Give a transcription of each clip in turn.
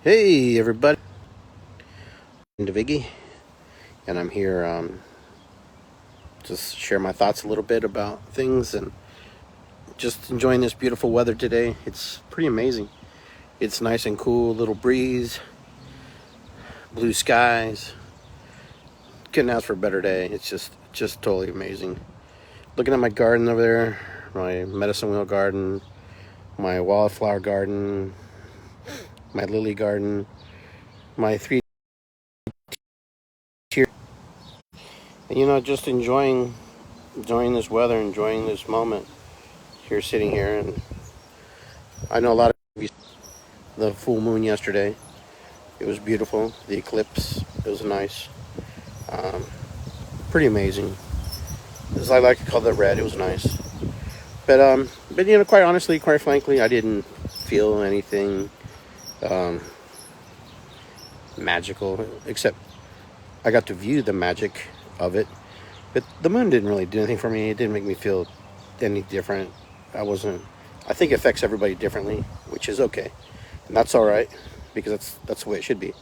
Hey everybody, Mind of Iggy, and I'm here just share my thoughts a little bit about things and just enjoying this beautiful weather today. It's pretty amazing. It's nice and cool, little breeze, blue skies. Couldn't ask for a better day. It's just totally amazing. Looking at my garden over there, my medicine wheel garden, my wildflower garden, my lily garden, my three tier, and just enjoying this weather, enjoying this moment here, sitting here. And I know a lot of you, the full moon yesterday. It was beautiful. The eclipse, it was nice. Um, Pretty amazing. As I like to call it, red. It was nice. But quite honestly, quite frankly, I didn't feel anything um, magical, except I got to view the magic of it. But the moon didn't really do anything for me. It didn't make me feel any different. I wasn't. I think it affects everybody differently, which is okay, and that's all right because that's the way it should be.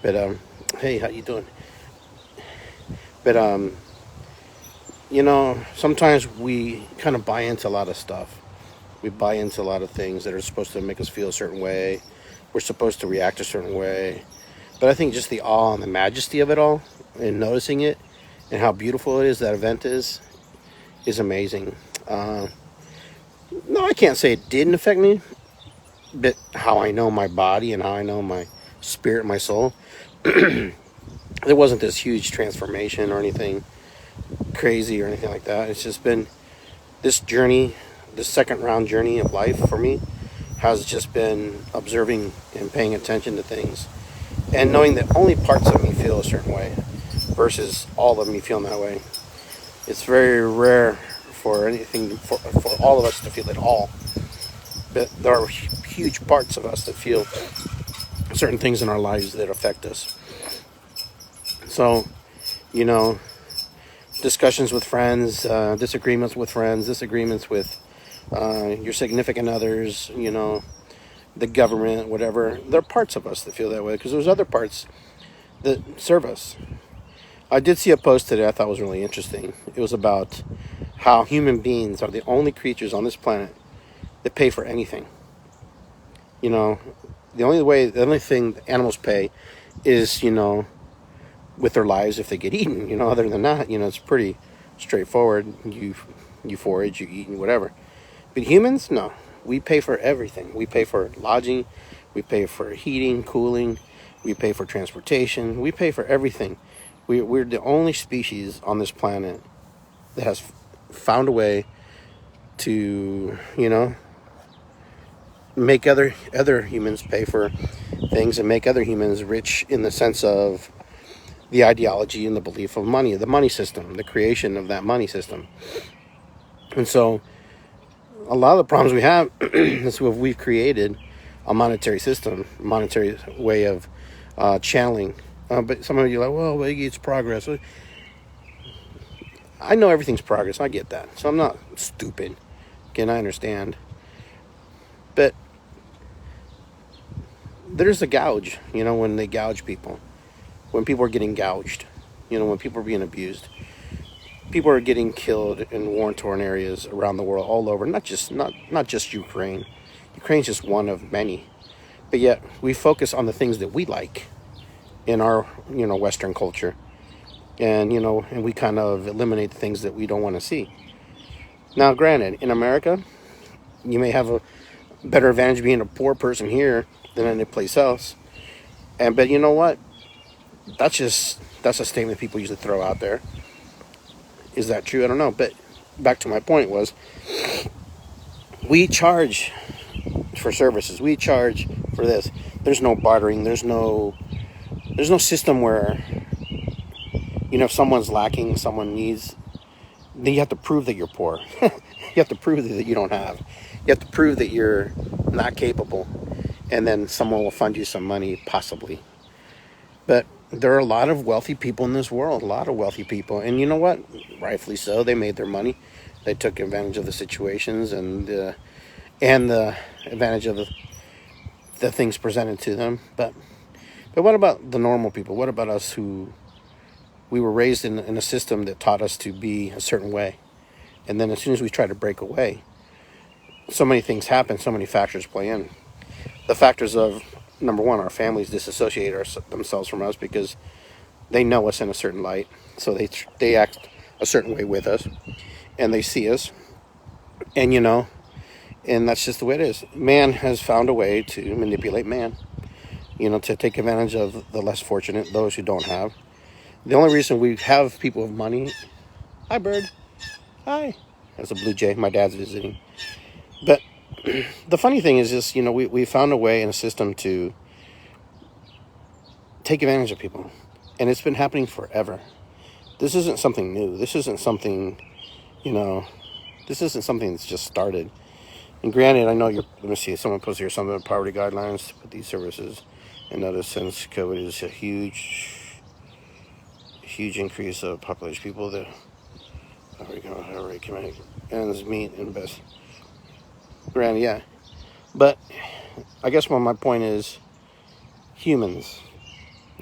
But hey, how you doing? But sometimes we kind of buy into a lot of stuff. We buy into a lot of things that are supposed to make us feel a certain way. We're supposed to react a certain way. But I think just the awe and the majesty of it all, and noticing it, and how beautiful it is, that event is amazing. No, I can't say it didn't affect me, but how I know my body and how I know my spirit, my soul, there wasn't this huge transformation or anything crazy or anything like that. It's just been this journey, this second round journey of life for me has just been observing and paying attention to things and knowing that only parts of me feel a certain way versus all of me feeling that way. It's very rare for anything for all of us to feel it all, but there are huge parts of us that feel certain things in our lives that affect us. So, you know, discussions with friends, disagreements with friends, disagreements with your significant others, the government, whatever. There are parts of us that feel that way because there's other parts that serve us. I did see a post today I thought was really interesting. It was about how human beings are the only creatures on this planet that pay for anything. You know, the only thing animals pay is, with their lives if they get eaten. Other than that, it's pretty straightforward. You forage, you eat, and whatever. But humans, no. We pay for everything. We pay for lodging. We pay for heating, cooling. We pay for transportation. We pay for everything. We're the only species on this planet that has found a way to, make other humans pay for things and make other humans rich in the sense of the ideology and the belief of money, the money system, the creation of that money system. And so a lot of the problems we have is we've created a monetary system, monetary way of channeling. But some of you are like, well, Iggy, it's progress. I know everything's progress. I get that. So I'm not stupid. Again, I understand. But there's a gouge, when they gouge people. When people are getting gouged. When people are being abused. People are getting killed in war-torn areas around the world, all over. Not just Ukraine. Ukraine's just one of many. But yet, we focus on the things that we like in our, Western culture. And, and we kind of eliminate the things that we don't want to see. Now, granted, in America, you may have a better advantage being a poor person here than any place else. But you know what? That's a statement people usually throw out there. Is that true? I don't know. But back to my point was, we charge for services. We charge for this. There's no bartering. There's no system where, if someone's lacking, someone needs, then you have to prove that you're poor. You have to prove that you don't have. You have to prove that you're not capable. And then someone will fund you some money, possibly. But there are a lot of wealthy people in this world, a lot of wealthy people. And you know what? Rightfully so. They made their money. They took advantage of the situations and the advantage of the the things presented to them. But what about the normal people? What about us who we were raised in a system that taught us to be a certain way? And then as soon as we try to break away, so many things happen, so many factors play in. The factors of, number one, our families disassociate themselves from us because they know us in a certain light. So they act a certain way with us, and they see us. And, and that's just the way it is. Man has found a way to manipulate man, to take advantage of the less fortunate, those who don't have. The only reason we have people with money... Hi, bird. Hi. That's a blue jay. My dad's visiting. But the funny thing is just, we found a way in a system to take advantage of people. And it's been happening forever. This isn't something new. This isn't something, this isn't something that's just started. And granted, I know let me see, someone posted here something about poverty guidelines to put these services. And notice since COVID is a huge increase of population people that already can ends meet and best. Granted, yeah. But I guess my point is humans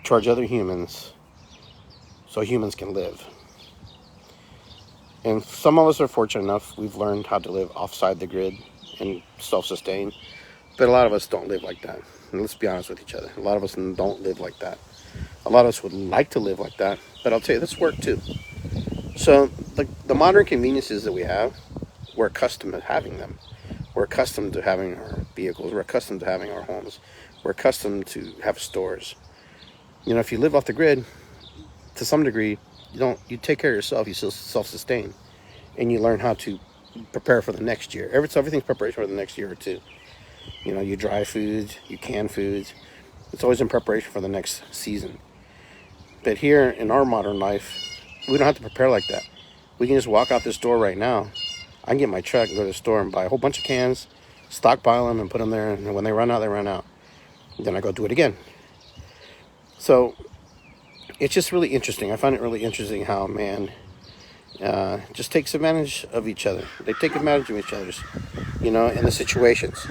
charge other humans so humans can live. And some of us are fortunate enough, we've learned how to live offside the grid and self-sustain. But a lot of us don't live like that. And let's be honest with each other. A lot of us don't live like that. A lot of us would like to live like that, but I'll tell you, that's work too. So the modern conveniences that we have, we're accustomed to having them. We're accustomed to having our vehicles. We're accustomed to having our homes. We're accustomed to have stores. If you live off the grid, to some degree, you take care of yourself. You self-sustain, and you learn how to prepare for the next year. Everything's preparation for the next year or two. You dry foods, you can foods. It's always in preparation for the next season. But here in our modern life, we don't have to prepare like that. We can just walk out this door right now. I can get my truck and go to the store and buy a whole bunch of cans, stockpile them and put them there. And when they run out, they run out. Then I go do it again. So it's just really interesting. I find it really interesting how man just takes advantage of each other. They take advantage of each other's, in the situations.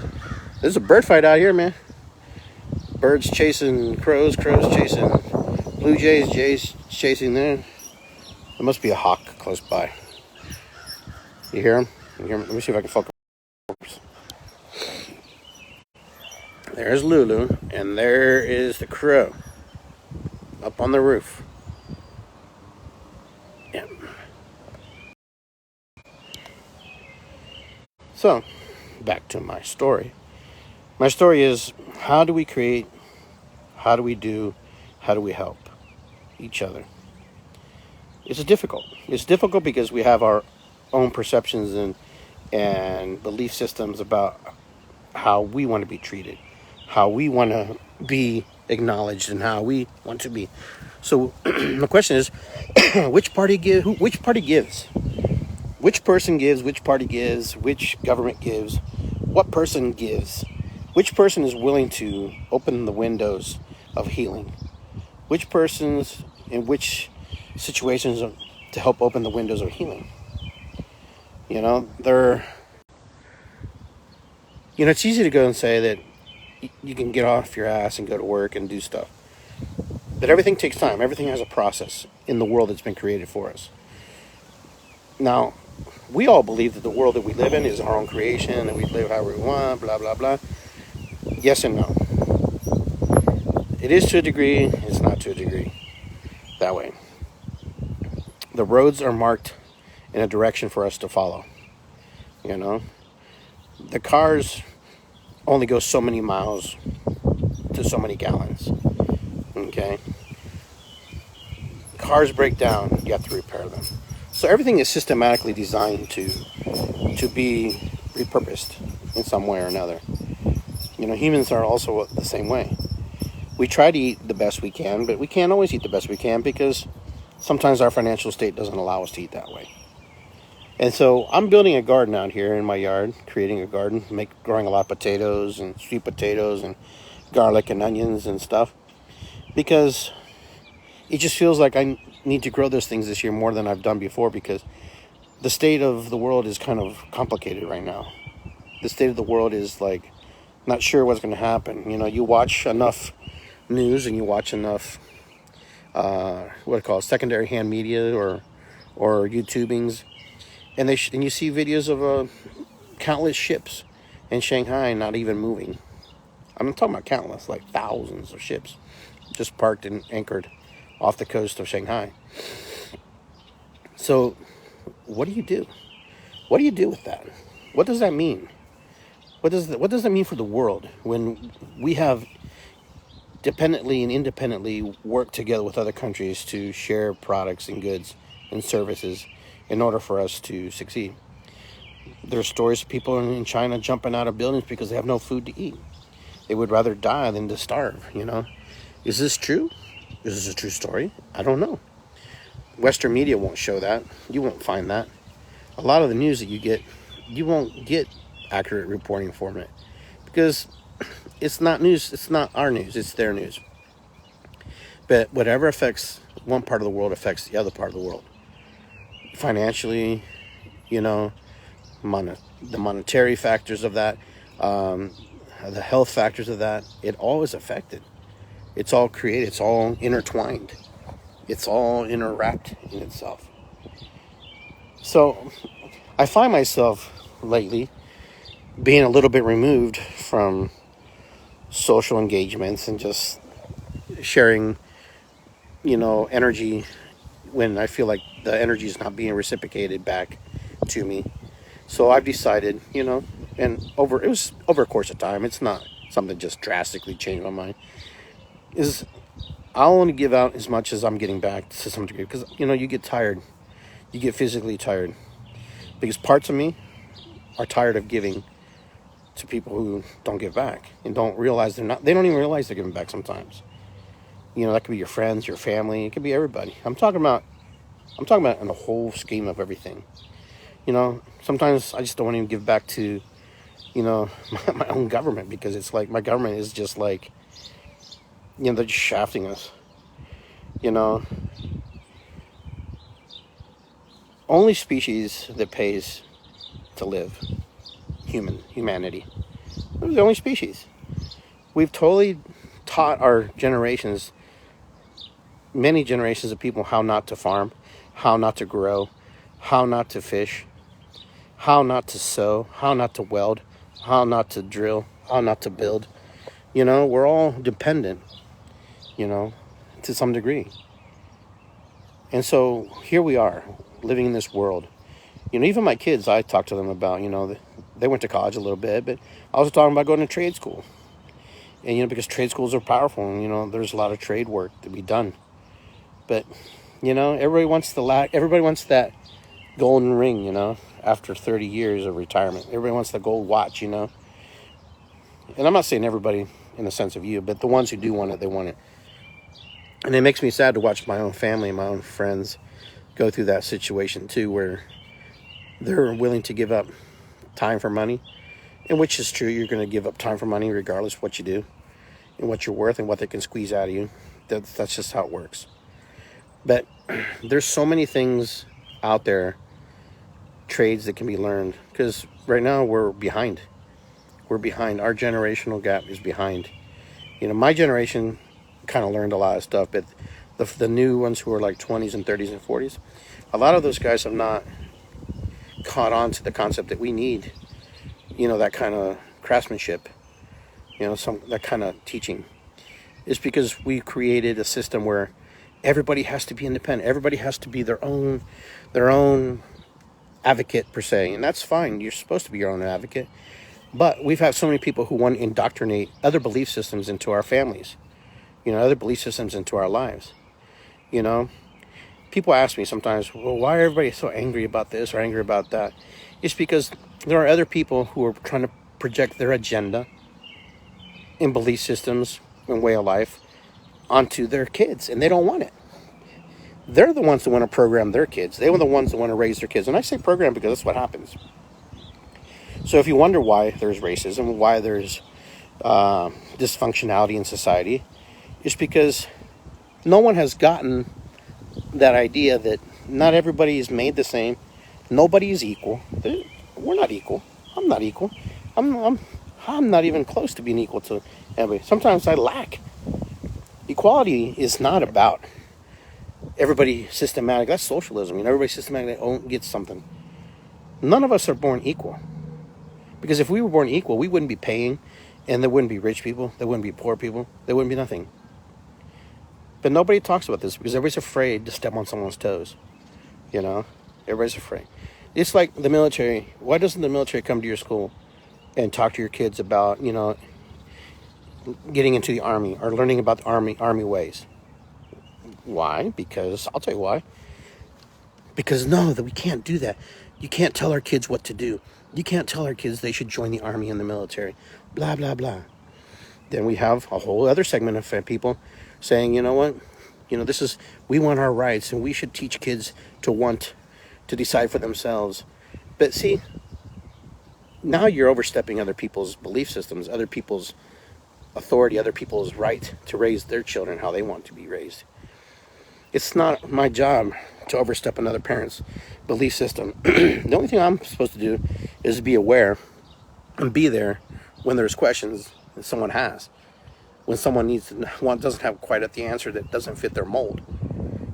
There's a bird fight out here, man. Birds chasing crows chasing blue jays chasing there. There must be a hawk close by. You hear him? Let me see if I can focus. There's Lulu, and there is the crow up on the roof. Yeah. So, back to my story. My story is, how do we create, how do we do, how do we help each other? It's difficult. It's difficult because we have our own perceptions and belief systems about how we want to be treated, how we want to be acknowledged, and how we want to be. So the question is, which party gives? Which party gives? Which person gives? Which party gives? Which government gives? What person gives? Which person is willing to open the windows of healing? Which persons in which situations to help open the windows of healing? It's easy to go and say that you can get off your ass and go to work and do stuff. But everything takes time. Everything has a process in the world that's been created for us. Now, we all believe that the world that we live in is our own creation, and we live however we want, blah, blah, blah. Yes and no. It is to a degree, it's not to a degree. That way. The roads are marked in a direction for us to follow. The cars only go so many miles to so many gallons. Okay? Cars break down, you have to repair them. So everything is systematically designed to be repurposed in some way or another. Humans are also the same way. We try to eat the best we can, but we can't always eat the best we can because sometimes our financial state doesn't allow us to eat that way. And so I'm building a garden out here in my yard, creating a garden, growing a lot of potatoes and sweet potatoes and garlic and onions and stuff, because it just feels like I need to grow those things this year more than I've done before, because the state of the world is kind of complicated right now. The state of the world is like not sure what's going to happen. You know, you watch enough news and you watch enough what I call secondary hand media or YouTubings, and and you see videos of countless ships in Shanghai not even moving. I'm talking about countless, like thousands of ships just parked and anchored off the coast of Shanghai. So what do you do? What do you do with that? What does that mean? What does that mean for the world when we have dependently and independently worked together with other countries to share products and goods and services in order for us to succeed? There's stories of people in China jumping out of buildings because they have no food to eat. They would rather die than to starve, you know? Is this true? Is this a true story? I don't know. Western media won't show that. You won't find that. A lot of the news that you get, you won't get accurate reporting from it because it's not news. It's not our news. It's their news. But whatever affects one part of the world affects the other part of the world. Financially, you know, the monetary factors of that, the health factors of that, it all is affected. It's all created. It's all intertwined. It's all interwrapped in itself. So I find myself lately being a little bit removed from social engagements and just sharing, you know, energy when I feel like the energy is not being reciprocated back to me. So I've decided, you know, and it was over a course of time. It's not something just drastically changed my mind. I'll only give out as much as I'm getting back to some degree because, you know, you get tired. You get physically tired because parts of me are tired of giving to people who don't give back and don't realize they don't even realize they're giving back sometimes. You know, that could be your friends, your family, it could be everybody. I'm talking about in the whole scheme of everything. You know, sometimes I just don't want to even give back to, you know, my own government because it's like my government is just like, you know, they're just shafting us. You know, only species that pays to live, humanity. We're the only species. We've totally taught our generations, many generations of people, how not to farm, how not to grow, how not to fish, how not to sew, how not to weld, how not to drill, how not to build. You know, we're all dependent, you know, to some degree. And so here we are, living in this world. You know, even my kids, I talk to them about, you know, they went to college a little bit, but I was talking about going to trade school. And, you know, because trade schools are powerful and, you know, there's a lot of trade work to be done. But, you know, everybody wants that golden ring, you know, after 30 years of retirement. Everybody wants the gold watch, you know. And I'm not saying everybody in the sense of you, but the ones who do want it, they want it. And it makes me sad to watch my own family and my own friends go through that situation too, where they're willing to give up time for money, and which is true. You're going to give up time for money regardless of what you do and what you're worth and what they can squeeze out of you. That's just how it works. But there's so many things out there, trades that can be learned, because right now we're behind. Our generational gap is behind. You know, my generation kind of learned a lot of stuff, but the new ones who are like 20s and 30s and 40s, a lot of those guys have not caught on to the concept that we need, you know, that kind of craftsmanship, you know, that kind of teaching. It's because we created a system where everybody has to be independent. Everybody has to be their own advocate per se, and that's fine. You're supposed to be your own advocate. But we've had so many people who want to indoctrinate other belief systems into our families, you know, other belief systems into our lives. You know, people ask me sometimes, well, why are everybody so angry about this or angry about that? It's because there are other people who are trying to project their agenda and belief systems and way of life onto their kids, and they don't want it. They're the ones that want to program their kids. They were the ones that want to raise their kids. And I say program because that's what happens. So if you wonder why there's racism, why there's dysfunctionality in society, it's because no one has gotten that idea that not everybody is made the same. Nobody is equal. We're not equal. I'm not equal. I'm I'm not even close to being equal to everybody. Sometimes I lack. Equality is not about everybody systematic. That's socialism. Everybody systematically gets something. None of us are born equal. Because if we were born equal, we wouldn't be paying, and there wouldn't be rich people, there wouldn't be poor people, there wouldn't be nothing. But nobody talks about this because everybody's afraid to step on someone's toes. Everybody's afraid. It's like the military. Why doesn't the military come to your school and talk to your kids about, getting into the army or learning about the army ways? Why? Because, I'll tell you why. Because that we can't do that. You can't tell our kids what to do. You can't tell our kids they should join the army and the military. Blah, blah, blah. Then we have a whole other segment of people saying, you know what? We want our rights, and we should teach kids to want to decide for themselves. But see, now you're overstepping other people's belief systems, other people's authority, other people's right to raise their children how they want to be raised. It's not my job to overstep another parent's belief system. The only thing I'm supposed to do is be aware and be there when there's questions that someone has. When someone doesn't have quite the answer that doesn't fit their mold.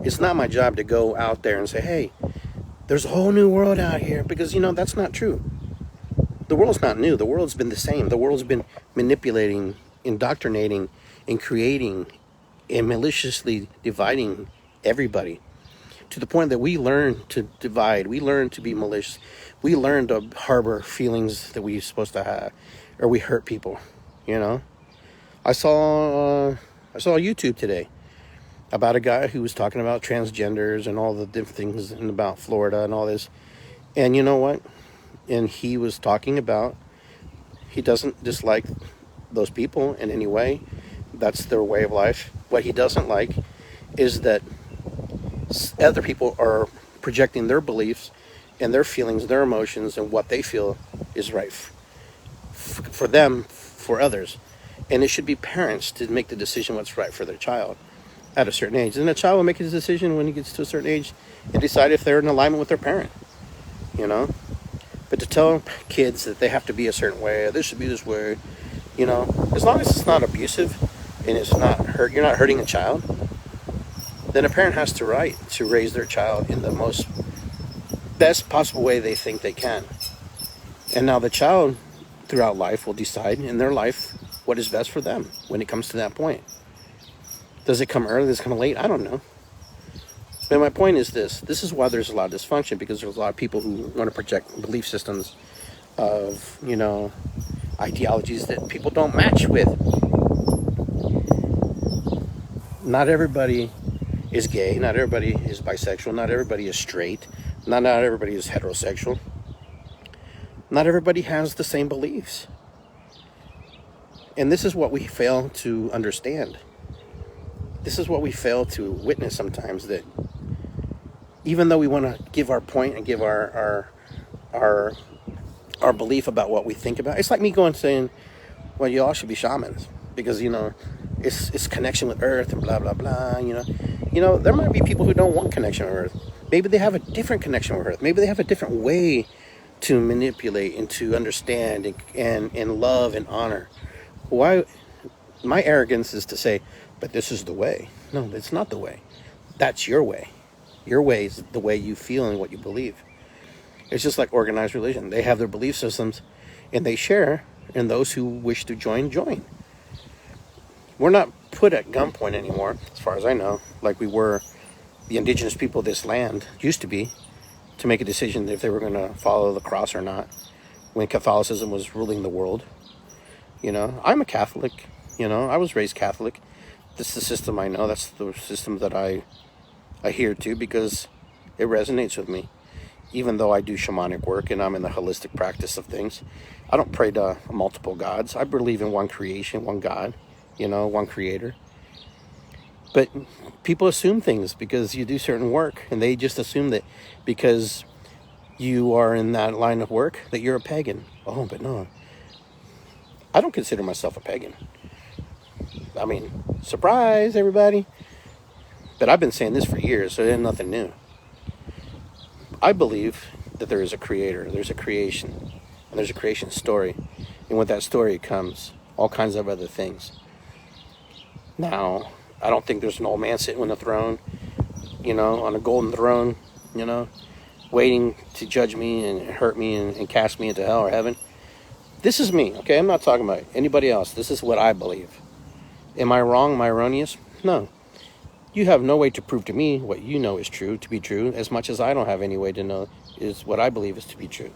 It's not my job to go out there and say, hey, there's a whole new world out here, because that's not true. The world's not new. The world's been the same. The world's been manipulating, indoctrinating, and creating and maliciously dividing everybody, to the point that we learn to divide, we learn to be malicious, we learn to harbor feelings that we're supposed to have, or we hurt people. I saw YouTube today about a guy who was talking about transgenders and all the different things, and about Florida and all this. And you know what? And he was talking about, he doesn't dislike those people in any way. That's their way of life. What he doesn't like is that other people are projecting their beliefs and their feelings, their emotions, and what they feel is right for them, for others. And it should be parents to make the decision what's right for their child at a certain age. And the child will make his decision when he gets to a certain age and decide if they're in alignment with their parent. But to tell kids that they have to be a certain way, this should be this way, as long as it's not abusive and it's not you're not hurting a child, then a parent has the right to raise their child in the most best possible way they think they can. And now the child throughout life will decide in their life what is best for them when it comes to that point. Does it come early? Does it come late? I don't know. But my point is this is why there's a lot of dysfunction, because there's a lot of people who want to project belief systems of, ideologies that people don't match with. Not everybody is gay, not everybody is bisexual, not everybody is straight, not everybody is heterosexual. Not everybody has the same beliefs. And this is what we fail to understand. This is what we fail to witness sometimes, that even though we want to give our point and give our belief about what we think about, it's like me going saying, well, you all should be shamans because, it's connection with earth and blah, blah, blah, there might be people who don't want connection with earth. Maybe they have a different connection with earth. Maybe they have a different way to manipulate and to understand and love and honor. Why? My arrogance is to say, but this is the way. No, it's not the way. That's your way. Your way is the way you feel and what you believe. It's just like organized religion. They have their belief systems and they share, and those who wish to join. We're not put at gunpoint anymore, as far as I know, like we were the indigenous people of this land used to be, to make a decision if they were going to follow the cross or not, when Catholicism was ruling the world. I'm a Catholic. I was raised Catholic. That's the system I know. That's the system that I adhere to because it resonates with me. Even though I do shamanic work and I'm in the holistic practice of things, I don't pray to multiple gods. I believe in one creation, one God, one creator. But people assume things because you do certain work, and they just assume that because you are in that line of work that you're a pagan. Oh, but no. I don't consider myself a pagan. I mean, surprise, everybody. But I've been saying this for years, so it ain't nothing new. I believe that there is a creator, there's a creation, and there's a creation story. And with that story comes all kinds of other things. Now, I don't think there's an old man sitting on the throne, on a golden throne, waiting to judge me and hurt me and cast me into hell or heaven. This is me, okay? I'm not talking about anybody else. This is what I believe. Am I wrong? Am I erroneous? No. You have no way to prove to me what you know is true to be true, as much as I don't have any way to know is what I believe is to be true.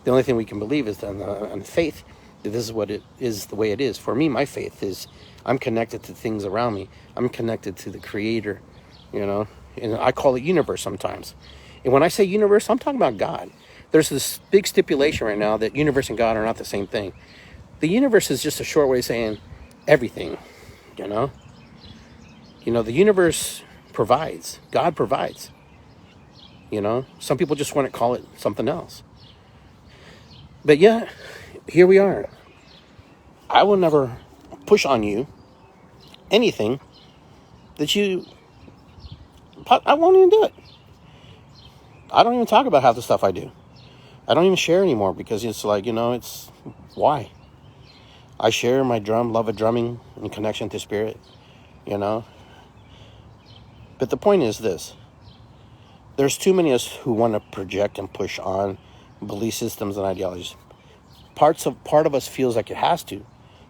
The only thing we can believe is on faith that this is what it is, the way it is. For me, my faith is I'm connected to things around me. I'm connected to the Creator, and I call it universe sometimes. And when I say universe, I'm talking about God. There's this big stipulation right now that universe and God are not the same thing. The universe is just a short way of saying everything, the universe provides. God provides. Some people just want to call it something else. But yeah, here we are. I will never push on you anything that I won't even do it. I don't even talk about half the stuff I do. I don't even share anymore because it's like, it's why? I share my love of drumming and connection to spirit, But the point is this. There's too many of us who want to project and push on belief systems and ideologies. Part of us feels like it has to,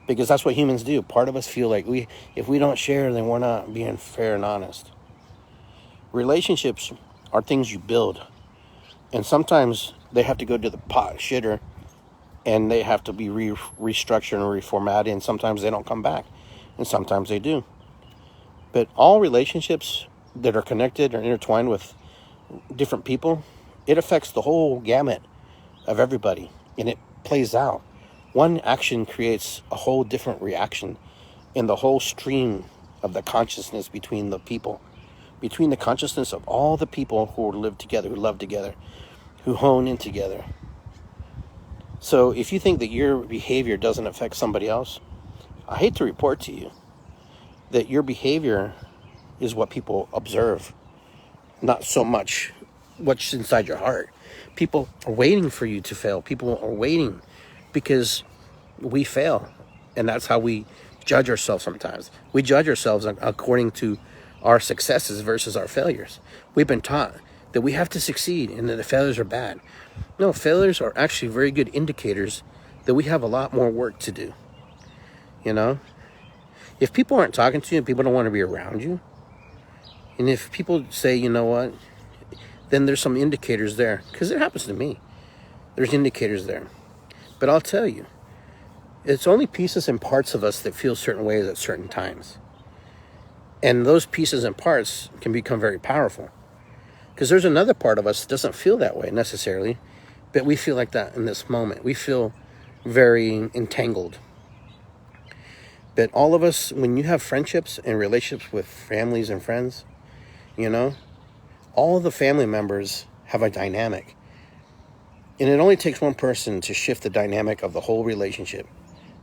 because that's what humans do. Part of us feel like if we don't share, then we're not being fair and honest. Relationships are things you build, and sometimes they have to go to the pot shitter, and they have to be restructured and reformatted, and sometimes they don't come back, and sometimes they do. But all relationships that are connected or intertwined with different people, it affects the whole gamut of everybody, and it plays out. One action creates a whole different reaction in the whole stream of the consciousness between the people, between the consciousness of all the people who live together, who love together, who hone in together. So if you think that your behavior doesn't affect somebody else, I hate to report to you that your behavior is what people observe, not so much what's inside your heart. People are waiting for you to fail. People are waiting because we fail. And that's how we judge ourselves sometimes. We judge ourselves according to our successes versus our failures. We've been taught that we have to succeed and that the failures are bad. No, failures are actually very good indicators that we have a lot more work to do. If people aren't talking to you and people don't want to be around you, and if people say, you know what, then there's some indicators there. Because it happens to me. There's indicators there. But I'll tell you, it's only pieces and parts of us that feel certain ways at certain times. And those pieces and parts can become very powerful. Because there's another part of us that doesn't feel that way necessarily, but we feel like that in this moment. We feel very entangled. But all of us, when you have friendships and relationships with families and friends, all of the family members have a dynamic. And it only takes one person to shift the dynamic of the whole relationship,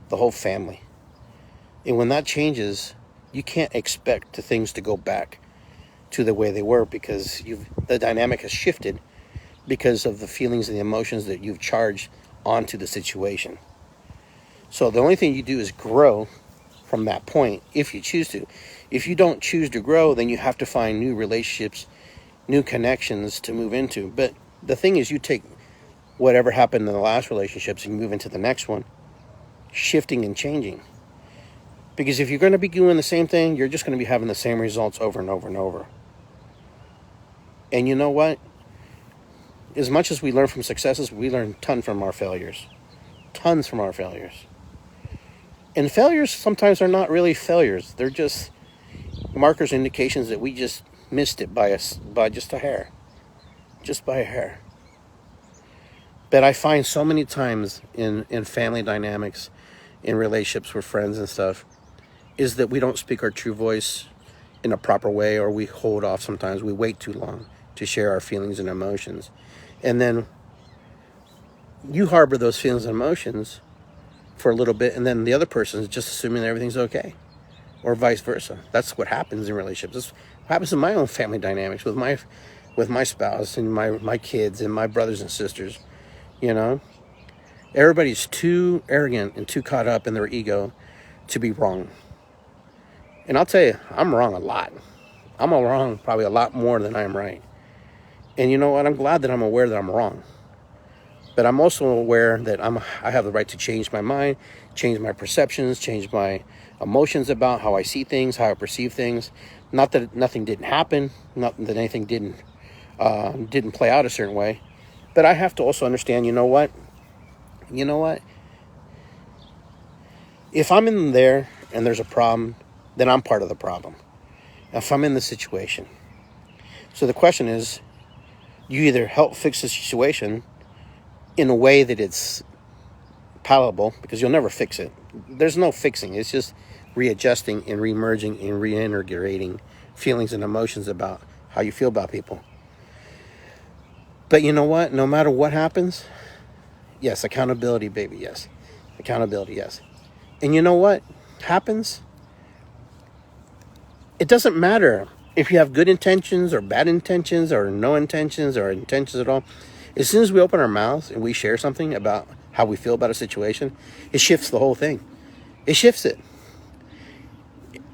the whole family. And when that changes, you can't expect the things to go back to the way they were because the dynamic has shifted because of the feelings and the emotions that you've charged onto the situation. So the only thing you do is grow from that point if you choose to. If you don't choose to grow, then you have to find new relationships, new connections to move into. But the thing is, you take whatever happened in the last relationships and you move into the next one, shifting and changing. Because if you're going to be doing the same thing, you're just going to be having the same results over and over and over. And you know what? As much as we learn from successes, we learn tons from our failures. Tons from our failures. And failures sometimes are not really failures. They're just markers, indications that we just missed it by just a hair. Just by a hair. But I find so many times in family dynamics, in relationships with friends and stuff, is that we don't speak our true voice in a proper way, or we hold off sometimes. We wait too long to share our feelings and emotions. And then you harbor those feelings and emotions for a little bit, and then the other person is just assuming that everything's okay, or vice versa. That's what happens in relationships. That's what happens in my own family dynamics with my spouse and my kids and my brothers and sisters, Everybody's too arrogant and too caught up in their ego to be wrong. And I'll tell you, I'm wrong a lot. I'm wrong probably a lot more than I am right. And you know what? I'm glad that I'm aware that I'm wrong. But I'm also aware that I have the right to change my mind, change my perceptions, change my emotions about how I see things, how I perceive things. Not that nothing didn't happen, not that anything didn't play out a certain way. But I have to also understand, you know what? If I'm in there and there's a problem, then I'm part of the problem. If I'm in the situation. So the question is, you either help fix the situation in a way that it's palatable, because you'll never fix it. There's no fixing. It's just readjusting and remerging and reintegrating feelings and emotions about how you feel about people. But you know what? No matter what happens, yes, accountability, baby, yes. Accountability, yes. And you know what happens? It doesn't matter if you have good intentions or bad intentions or no intentions or intentions at all. As soon as we open our mouths and we share something about how we feel about a situation, it shifts the whole thing. It shifts it.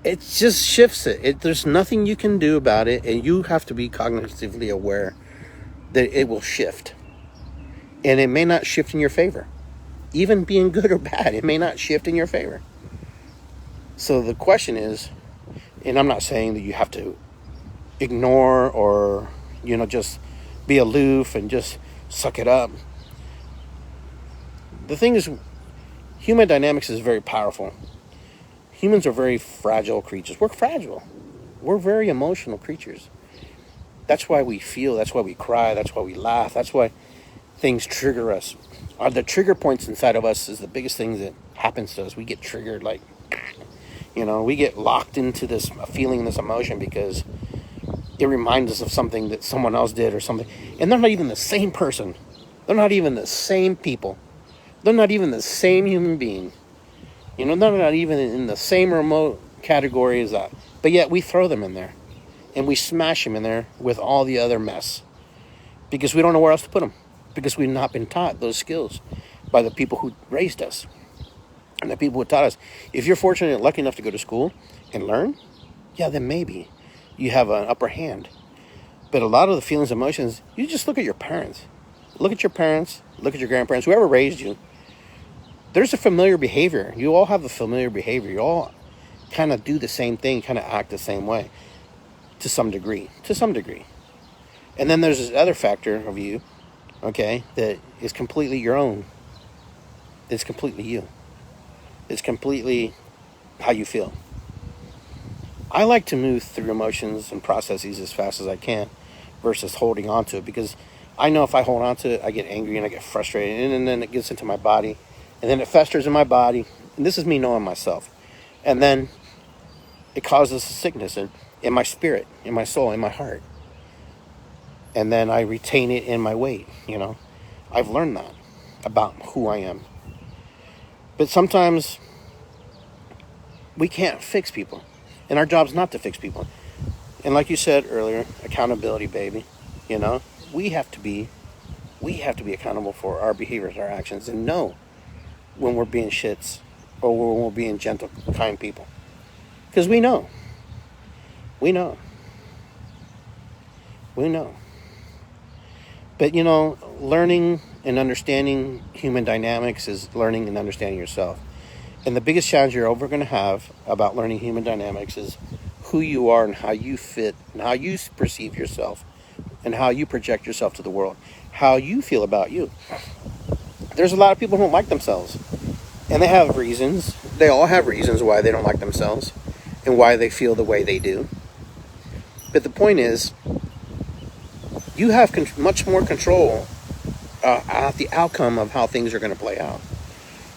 It just shifts it. There's nothing you can do about it, and you have to be cognitively aware that it will shift. And it may not shift in your favor. Even being good or bad, it may not shift in your favor. So the question is, and I'm not saying that you have to ignore or, just be aloof and just suck it up. The thing is, human dynamics is very powerful. Humans are very fragile creatures. We're fragile. We're very emotional creatures. That's why we feel. That's why we cry. That's why we laugh. That's why things trigger us. The trigger points inside of us is the biggest thing that happens to us. We get triggered, we get locked into this feeling, this emotion, because it reminds us of something that someone else did or something. And they're not even the same person. They're not even the same people. They're not even the same human being. They're not even in the same remote category as that. But yet we throw them in there. And we smash them in there with all the other mess. Because we don't know where else to put them. Because we've not been taught those skills by the people who raised us. And the people who taught us. If you're fortunate and lucky enough to go to school and learn, yeah, then maybe you have an upper hand. But a lot of the feelings and emotions, you just look at your parents. Look at your parents, look at your grandparents, whoever raised you. There's a familiar behavior. You all have a familiar behavior. You all kind of do the same thing, kind of act the same way to some degree. And then there's this other factor of you, okay, that is completely your own. It's completely you. It's completely how you feel. I like to move through emotions and processes as fast as I can versus holding on to it, because I know if I hold on to it, I get angry and I get frustrated, and then it gets into my body, and then it festers in my body, and this is me knowing myself. And then it causes a sickness in my spirit, in my soul, in my heart. And then I retain it in my weight, I've learned that about who I am. But sometimes we can't fix people. And our job's not to fix people. And like you said earlier, accountability, baby. We have to be accountable for our behaviors, our actions, and know when we're being shits or when we're being gentle, kind people. Because we know. But, learning and understanding human dynamics is learning and understanding yourself. And the biggest challenge you're ever going to have about learning human dynamics is who you are and how you fit and how you perceive yourself and how you project yourself to the world, how you feel about you. There's a lot of people who don't like themselves, and they have reasons. They all have reasons why they don't like themselves and why they feel the way they do. But the point is, you have much more control at the outcome of how things are going to play out.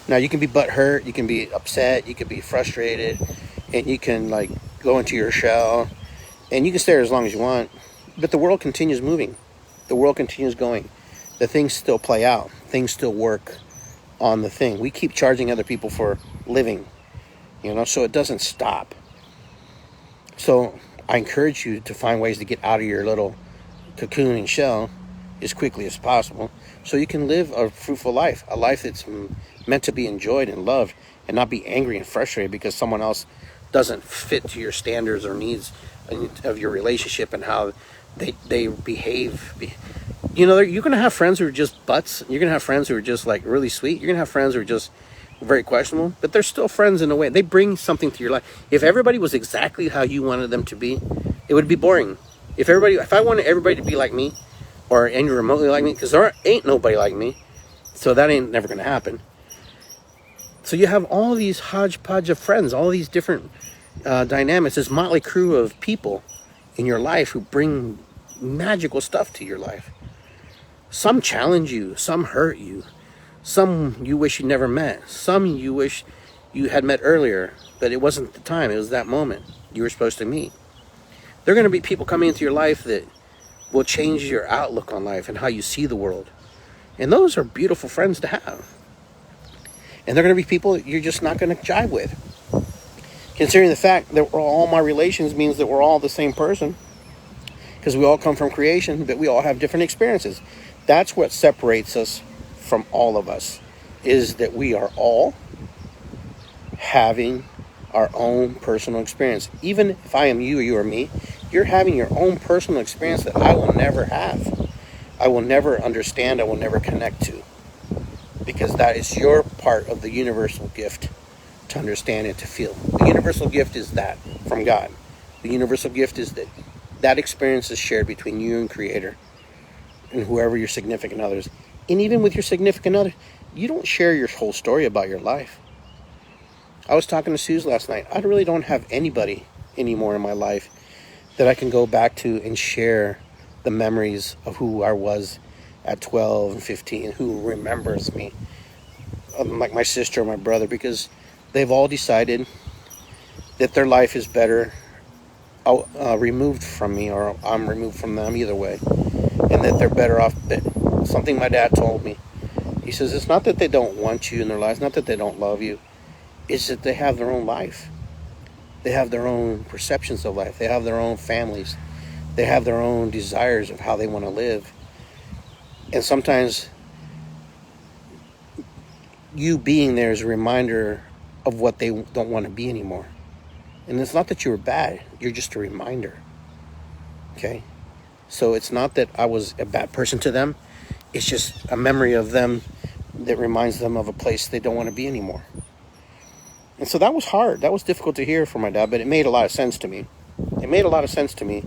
Now, you can be butthurt, you can be upset, you can be frustrated, and you can go into your shell, and you can stay there as long as you want. But the world continues moving. The world continues going. The things still play out. Things still work on the thing. We keep charging other people for living, so it doesn't stop. So I encourage you to find ways to get out of your little cocoon and shell as quickly as possible, so you can live a fruitful life, a life that's meant to be enjoyed and loved, and not be angry and frustrated because someone else doesn't fit to your standards or needs of your relationship and how they behave. You're going to have friends who are just butts. You're going to have friends who are just like really sweet. You're going to have friends who are just very questionable, but they're still friends in a way. They bring something to your life. If everybody was exactly how you wanted them to be, it would be boring. If I wanted everybody to be like me, or any remotely like me, because there ain't nobody like me, so that ain't never going to happen. So you have all these hodgepodge of friends, all these different dynamics, this motley crew of people in your life who bring magical stuff to your life. Some challenge you, some hurt you, some you wish you never met, some you wish you had met earlier, but it wasn't the time, it was that moment you were supposed to meet. There are going to be people coming into your life that will change your outlook on life and how you see the world. And those are beautiful friends to have. And they're going to be people you're just not going to jive with. Considering the fact that all my relations means that we're all the same person, because we all come from creation, but we all have different experiences. That's what separates us from all of us, is that we are all having our own personal experience. Even if I am you or you are me, you're having your own personal experience that I will never have. I will never understand, I will never connect to. Because that is your part of the universal gift to understand and to feel. The universal gift is that from God. The universal gift is that experience is shared between you and Creator and whoever your significant others. And even with your significant other, you don't share your whole story about your life. I was talking to Suze last night. I really don't have anybody anymore in my life that I can go back to and share the memories of who I was at 12 and 15, who remembers me, like my sister or my brother, because they've all decided that their life is better removed from me, or I'm removed from them, either way, and that they're better off. Something my dad told me. He says, it's not that they don't want you in their lives, not that they don't love you, it's that they have their own life. They have their own perceptions of life. They have their own families. They have their own desires of how they want to live. And sometimes you being there is a reminder of what they don't want to be anymore. And it's not that you were bad, you're just a reminder. Okay? So it's not that I was a bad person to them, it's just a memory of them that reminds them of a place they don't want to be anymore. And so that was hard. That was difficult to hear from my dad, but it made a lot of sense to me. It made a lot of sense to me.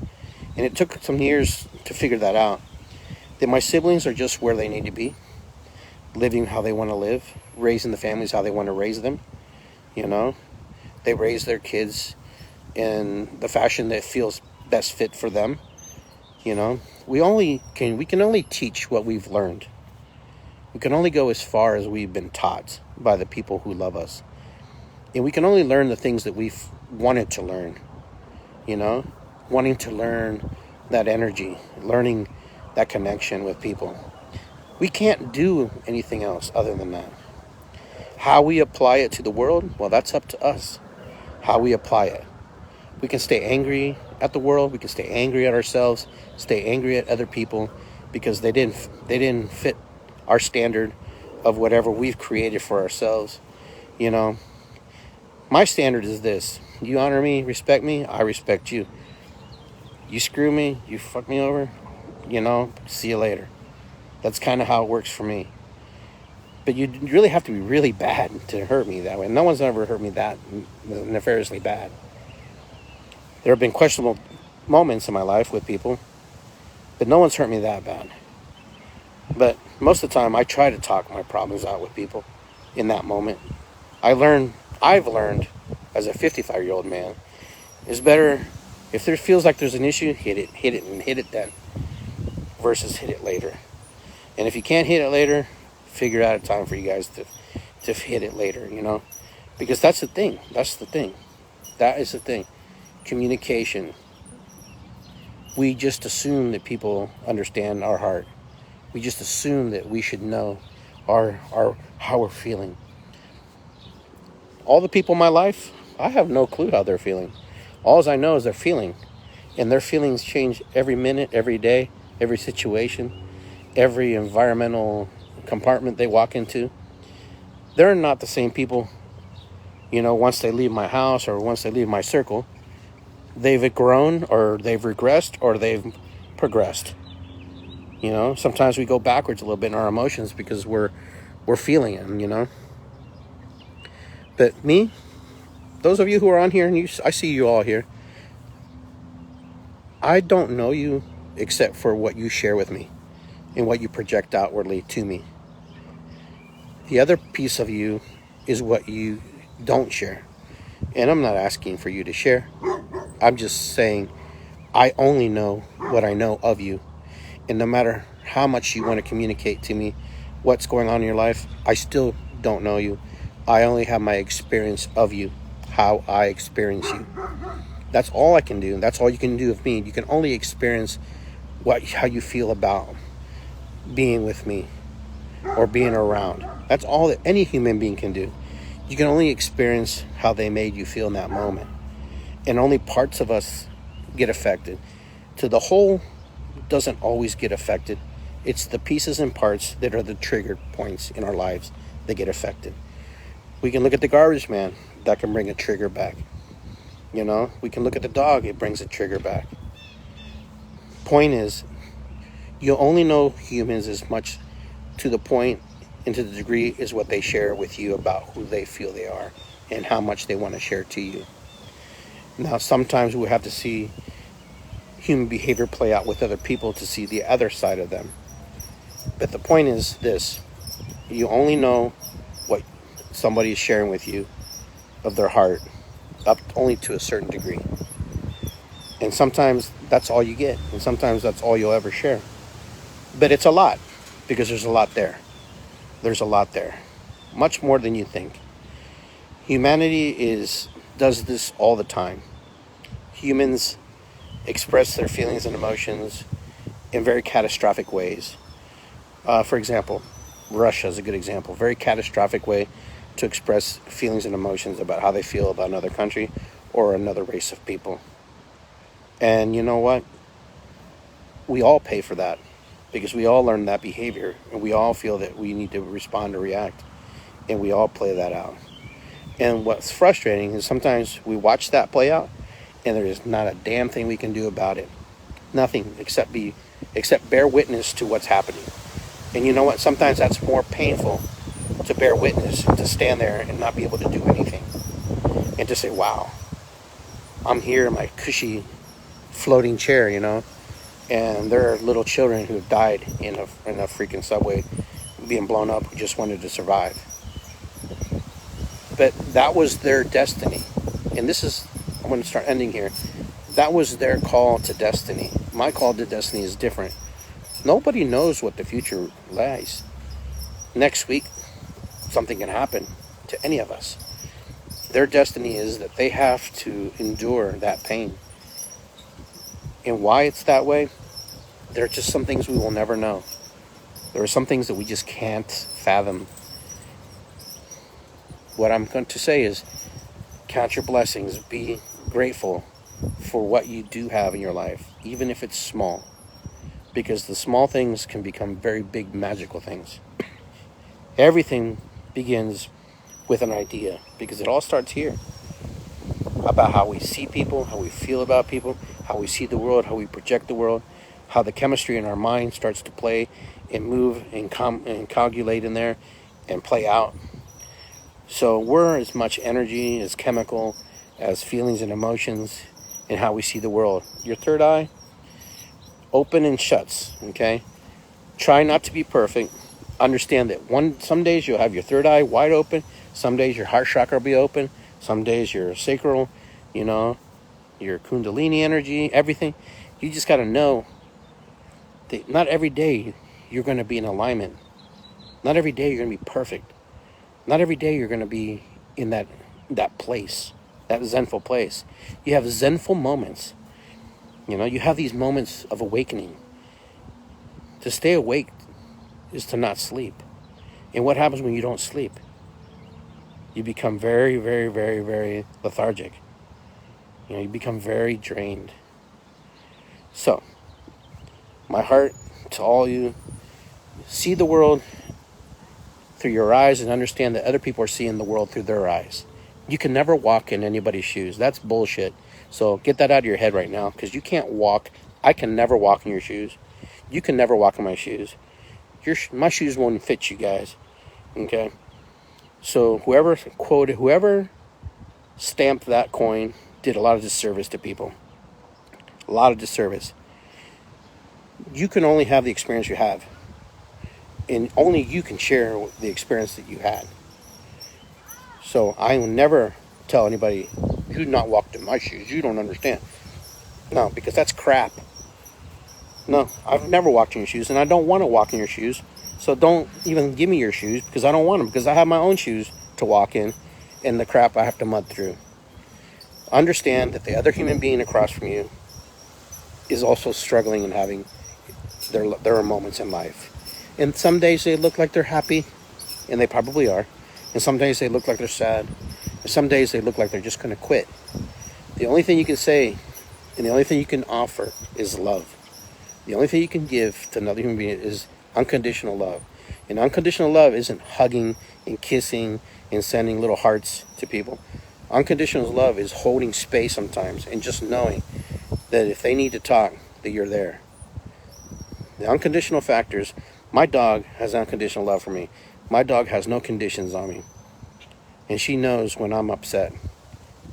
And it took some years to figure that out. That my siblings are just where they need to be, living how they want to live, raising the families how they want to raise them. You know, they raise their kids in the fashion that feels best fit for them. You know, we can only teach what we've learned. We can only go as far as we've been taught by the people who love us. And we can only learn the things that we've wanted to learn. You know, wanting to learn that energy, learning that connection with people. We can't do anything else other than that. How we apply it to the world, well, that's up to us. How we apply it. We can stay angry at the world. We can stay angry at ourselves. Stay angry at other people because they didn't fit our standard of whatever we've created for ourselves. You know, my standard is this: you honor me, respect me, I respect you. You screw me, you fuck me over, you know, see you later. That's kind of how it works for me. But you really have to be really bad to hurt me that way. No one's ever hurt me that nefariously bad. There have been questionable moments in my life with people, but no one's hurt me that bad. But most of the time, I try to talk my problems out with people in that moment. I've learned as a 55-year-old man, it's better if there feels like there's an issue, hit it then, versus hit it later. And if you can't hit it later, figure out a time for you guys to hit it later, you know, because that's the thing. That is the thing. Communication. We just assume that people understand our heart. We just assume that we should know how we're feeling. All the people in my life, I have no clue how they're feeling. All I know is they're feeling. And their feelings change every minute, every day, every situation. every environmental compartment they walk into, they're not the same people. Once they leave my house or once they leave my circle, they've grown or they've regressed or they've progressed. Sometimes we go backwards a little bit in our emotions because we're feeling it, But me, those of you who are on here, and I see you all here, I don't know you except for what you share with me and what you project outwardly to me. The other piece of you is what you don't share. And I'm not asking for you to share. I'm just saying I only know what I know of you. And no matter how much you want to communicate to me what's going on in your life, I still don't know you. I only have my experience of you, how I experience you. That's all I can do. That's all you can do with me. You can only experience how you feel about being with me or being around. That's all that any human being can do. You can only experience how they made you feel in that moment. And only parts of us get affected. To the whole doesn't always get affected. It's the pieces and parts that are the trigger points in our lives that get affected. We can look at the garbage man. That can bring a trigger back. We can look at the dog. It brings a trigger back. Point is, you only know humans as much to the point and to the degree is what they share with you about who they feel they are and how much they want to share to you. Now, sometimes we have to see human behavior play out with other people to see the other side of them. But the point is this: you only know what somebody is sharing with you of their heart up only to a certain degree. And sometimes that's all you get, and sometimes that's all you'll ever share. But it's a lot, because there's a lot there. There's a lot there. Much more than you think. Humanity does this all the time. Humans express their feelings and emotions in very catastrophic ways. For example, Russia is a good example. Very catastrophic way to express feelings and emotions about how they feel about another country or another race of people. And you know what? We all pay for that because we all learn that behavior and we all feel that we need to respond or react, and we all play that out. And what's frustrating is sometimes we watch that play out and there is not a damn thing we can do about it. Nothing except bear witness to what's happening. And you know what? Sometimes that's more painful to bear witness, to stand there and not be able to do anything. And to say, wow, I'm here in my cushy floating chair, and there are little children who have died in a freaking subway being blown up who just wanted to survive. But that was their destiny. And I'm going to start ending here. That was their call to destiny. My call to destiny is different. Nobody knows what the future lies. Next week, something can happen to any of us. Their destiny is that they have to endure that pain. And why it's that way, there are just some things we will never know. There are some things that we just can't fathom. What I'm going to say is, count your blessings. Be grateful for what you do have in your life, even if it's small. Because the small things can become very big, magical things. Everything begins with an idea, because it all starts here. About how we see people, how we feel about people, how we see the world, how we project the world, how the chemistry in our mind starts to play and move and coagulate in there and play out. So we're as much energy, as chemical, as feelings and emotions, and how we see the world. Your third eye, open and shuts, okay? Try not to be perfect. Understand that some days you'll have your third eye wide open. Some days your heart chakra will be open. Some days your sacral, your kundalini energy, everything. You just got to know that not every day you're going to be in alignment. Not every day you're going to be perfect. Not every day you're going to be in that place, that zenful place. You have zenful moments. You have these moments of awakening. To stay awake is to not sleep. And what happens when you don't sleep? You become very, very, very, very lethargic. You become very drained. So, my heart to all you see the world through your eyes and understand that other people are seeing the world through their eyes. You can never walk in anybody's shoes. That's bullshit. So get that out of your head right now, because you can't walk. I can never walk in your shoes. You can never walk in my shoes. My shoes won't fit you guys. Okay? So whoever stamped that coin did a lot of disservice to people. A lot of disservice. You can only have the experience you have. And only you can share the experience that you had. So I will never tell anybody, you not walked in my shoes, you don't understand. No, because that's crap. No, I've never walked in your shoes, and I don't want to walk in your shoes. So don't even give me your shoes, because I don't want them, because I have my own shoes to walk in, and the crap I have to mud through. Understand that the other human being across from you is also struggling and having their moments in life. And some days they look like they're happy, and they probably are. And some days they look like they're sad. And some days they look like they're just going to quit. The only thing you can say, and the only thing you can offer, is love. The only thing you can give to another human being is unconditional love. And unconditional love isn't hugging and kissing and sending little hearts to people. Unconditional love is holding space sometimes and just knowing that if they need to talk, that you're there. The unconditional factors, my dog has unconditional love for me. My dog has no conditions on me. And she knows when I'm upset.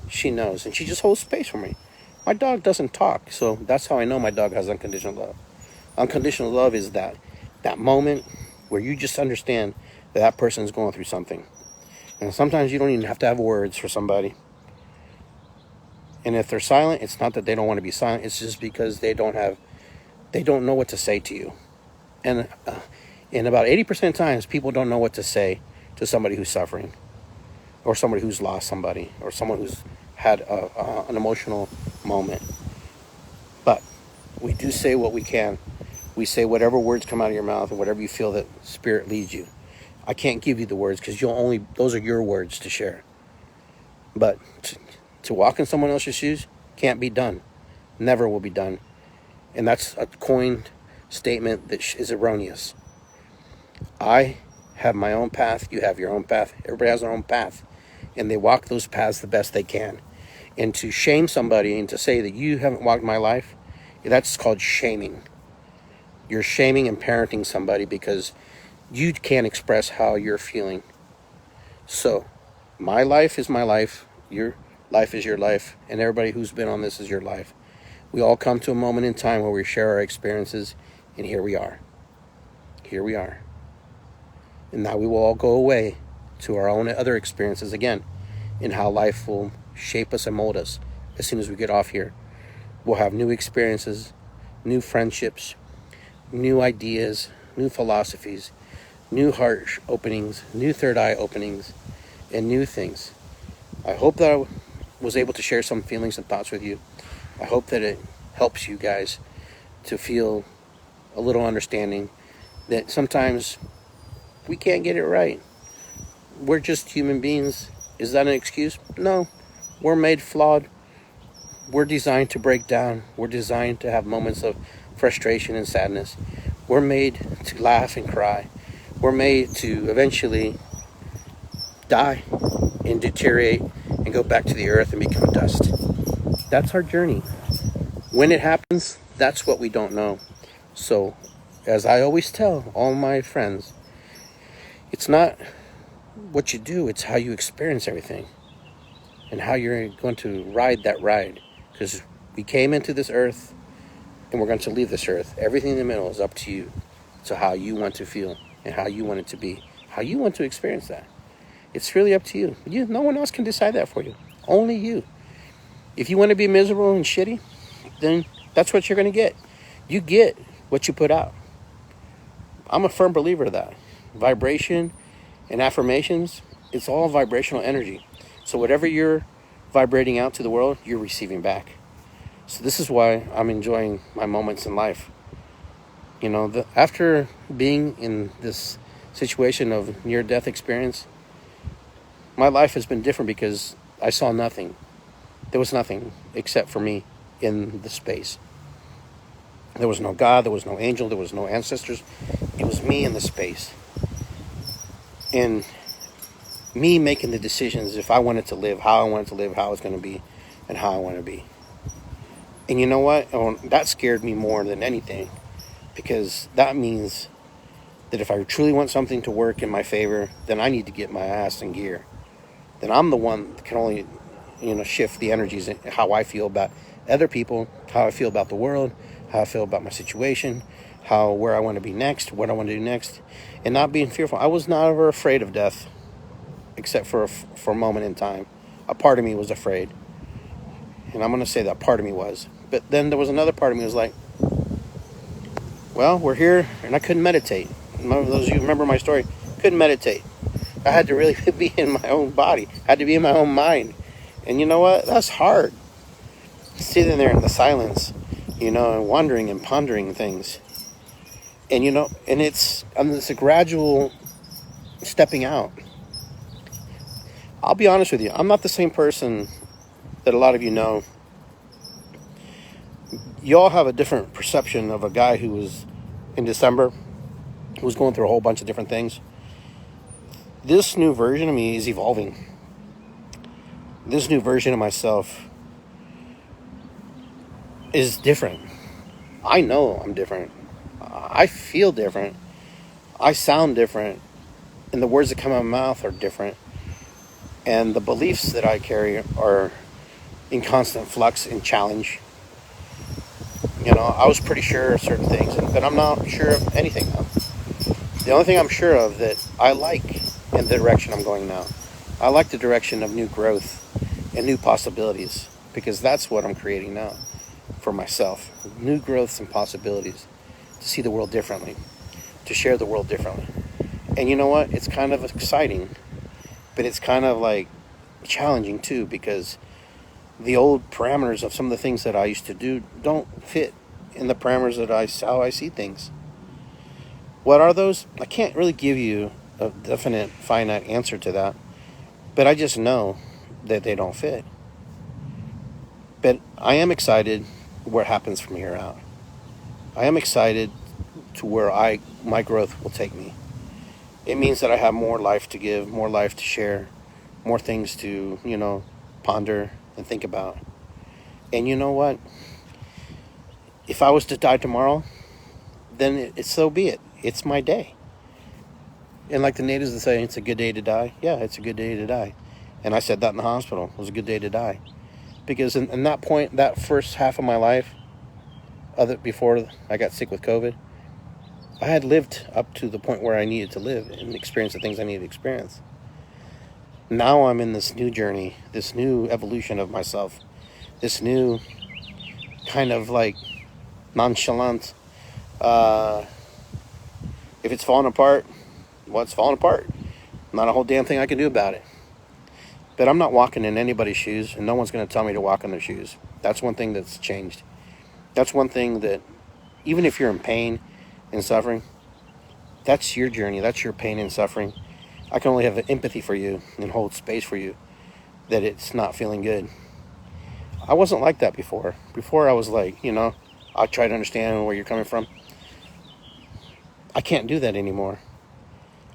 She knows. And she just holds space for me. My dog doesn't talk. So that's how I know my dog has unconditional love. Unconditional love is that moment where you just understand that person is going through something. And sometimes you don't even have to have words for somebody. And if they're silent, it's not that they don't want to be silent. It's just because they don't know what to say to you. And about 80% of times, people don't know what to say to somebody who's suffering, or somebody who's lost somebody, or someone who's had an emotional moment. But we do say what we can. We say whatever words come out of your mouth, and whatever you feel that Spirit leads you. I can't give you the words, because those are your words to share. But to walk in someone else's shoes can't be done. Never will be done. And that's a coined statement that is erroneous. I have my own path. You have your own path. Everybody has their own path. And they walk those paths the best they can. And to shame somebody and to say that you haven't walked my life, that's called shaming. You're shaming and parenting somebody because you can't express how you're feeling. So, my life is my life. Your life is your life. And everybody who's been on this is your life. We all come to a moment in time where we share our experiences, and here we are. Here we are. And now we will all go away to our own other experiences again, and how life will shape us and mold us as soon as we get off here. We'll have new experiences, new friendships, new ideas, new philosophies, new heart openings, new third eye openings, and new things. I hope that I was able to share some feelings and thoughts with you. I hope that it helps you guys to feel a little understanding that sometimes we can't get it right. We're just human beings. Is that an excuse? No. We're made flawed. We're designed to break down. We're designed to have moments of frustration and sadness. We're made to laugh and cry. We're made to eventually die and deteriorate and go back to the earth and become dust. That's our journey. When it happens, that's what we don't know. So, as I always tell all my friends, it's not what you do, it's how you experience everything. And how you're going to ride that ride. Because we came into this earth, and we're going to leave this earth. Everything in the middle is up to you. To how you want to feel, and how you want it to be. How you want to experience that. It's really up to you. No one else can decide that for you. Only you. If you want to be miserable and shitty, then that's what you're going to get. You get what you put out. I'm a firm believer of that. Vibration and affirmations, it's all vibrational energy. So whatever you're vibrating out to the world, you're receiving back. So this is why I'm enjoying my moments in life. You know, after being in this situation of near-death experience, my life has been different because I saw nothing. There was nothing except for me in the space. There was no God, there was no angel, there was no ancestors. It was me in the space. And me making the decisions if I wanted to live, how I wanted to live, how it's going to be, and how I want to be. And you know what? That scared me more than anything, because that means that if I truly want something to work in my favor, then I need to get my ass in gear. Then I'm the one that can only, shift the energies and how I feel about other people, how I feel about the world, how I feel about my situation, where I want to be next, what I want to do next, and not being fearful. I was not ever afraid of death, except for a moment in time. A part of me was afraid, and I'm going to say that part of me was. But then there was another part of me that was like, well, we're here, and I couldn't meditate. Those of you who remember my story, couldn't meditate. I had to really be in my own body. I had to be in my own mind. And you know what? That's hard. Sitting there in the silence, and wondering and pondering things. And, it's a gradual stepping out. I'll be honest with you. I'm not the same person that a lot of you know. You all have a different perception of a guy who was in December, who was going through a whole bunch of different things. This new version of me is evolving. This new version of myself is different. I know I'm different. I feel different. I sound different. And the words that come out of my mouth are different. And the beliefs that I carry are in constant flux and challenge. I was pretty sure of certain things, but I'm not sure of anything now. The only thing I'm sure of that I like in the direction I'm going now, I like the direction of new growth and new possibilities, because that's what I'm creating now for myself. New growths and possibilities to see the world differently, to share the world differently. And you know what? It's kind of exciting, but it's kind of like challenging too, because the old parameters of some of the things that I used to do don't fit in the parameters that how I see things. What are those? I can't really give you a definite, finite answer to that, but I just know that they don't fit. But I am excited what happens from here out. I am excited to where my growth will take me. It means that I have more life to give, more life to share, more things to, ponder and think about. And you know what? If I was to die tomorrow, then so be it. It's my day. And like the natives would say, it's a good day to die. Yeah, it's a good day to die. And I said that in the hospital. It was a good day to die. Because in that point, that first half of my life, before I got sick with COVID, I had lived up to the point where I needed to live and experience the things I needed to experience. Now I'm in this new journey, this new evolution of myself, this new kind of like nonchalant, if it's falling apart, well, it's falling apart. Not a whole damn thing I can do about it. But I'm not walking in anybody's shoes, and no one's going to tell me to walk in their shoes. That's one thing that's changed. That's one thing that, even if you're in pain and suffering, that's your journey. That's your pain and suffering. I can only have empathy for you and hold space for you that it's not feeling good. I wasn't like that before. Before I was like, I try to understand where you're coming from. I can't do that anymore.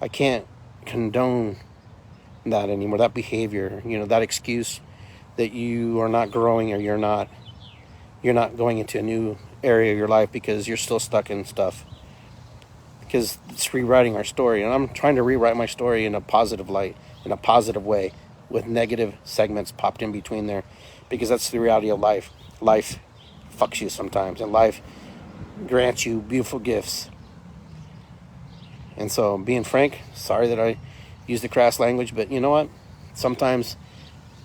I can't condone that anymore, that behavior, that excuse that you are not growing, or you're not going into a new area of your life because you're still stuck in stuff. Because it's rewriting our story, and I'm trying to rewrite my story in a positive light, in a positive way, with negative segments popped in between there, because that's the reality of life. Life fucks you sometimes, and life grants you beautiful gifts. And so, being frank, sorry that I use the crass language, but you know what? Sometimes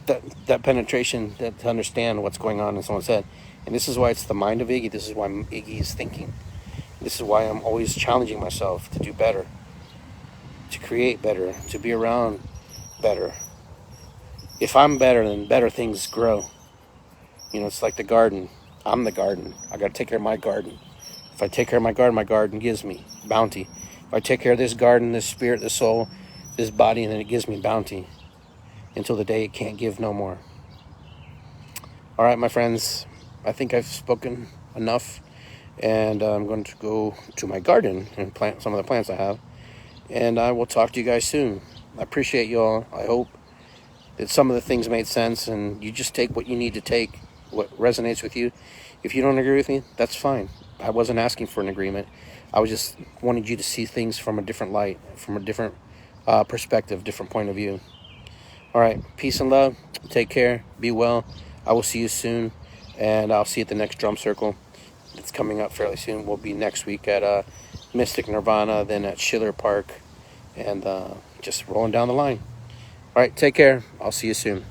that penetration, to understand what's going on in someone's head, and this is why it's the mind of Iggy. This is why Iggy is thinking. This is why I'm always challenging myself to do better, to create better, to be around better. If I'm better, then better things grow. It's like the garden. I'm the garden. I got to take care of my garden. If I take care of my garden gives me bounty. If I take care of this garden, this spirit, this soul, this body, and then it gives me bounty until the day it can't give no more. All right, my friends, I think I've spoken enough. And I'm going to go to my garden and plant some of the plants I have. And I will talk to you guys soon. I appreciate you all. I hope that some of the things made sense, and you just take what you need to take, what resonates with you. If you don't agree with me, that's fine. I wasn't asking for an agreement. I was just wanting you to see things from a different light, from a different perspective, different point of view. All right, peace and love. Take care. Be well. I will see you soon, and I'll see you at the next drum circle. It's coming up fairly soon. We'll be next week at Mystic Nirvana, then at Schiller Park, and just rolling down the line. All right, take care. I'll see you soon.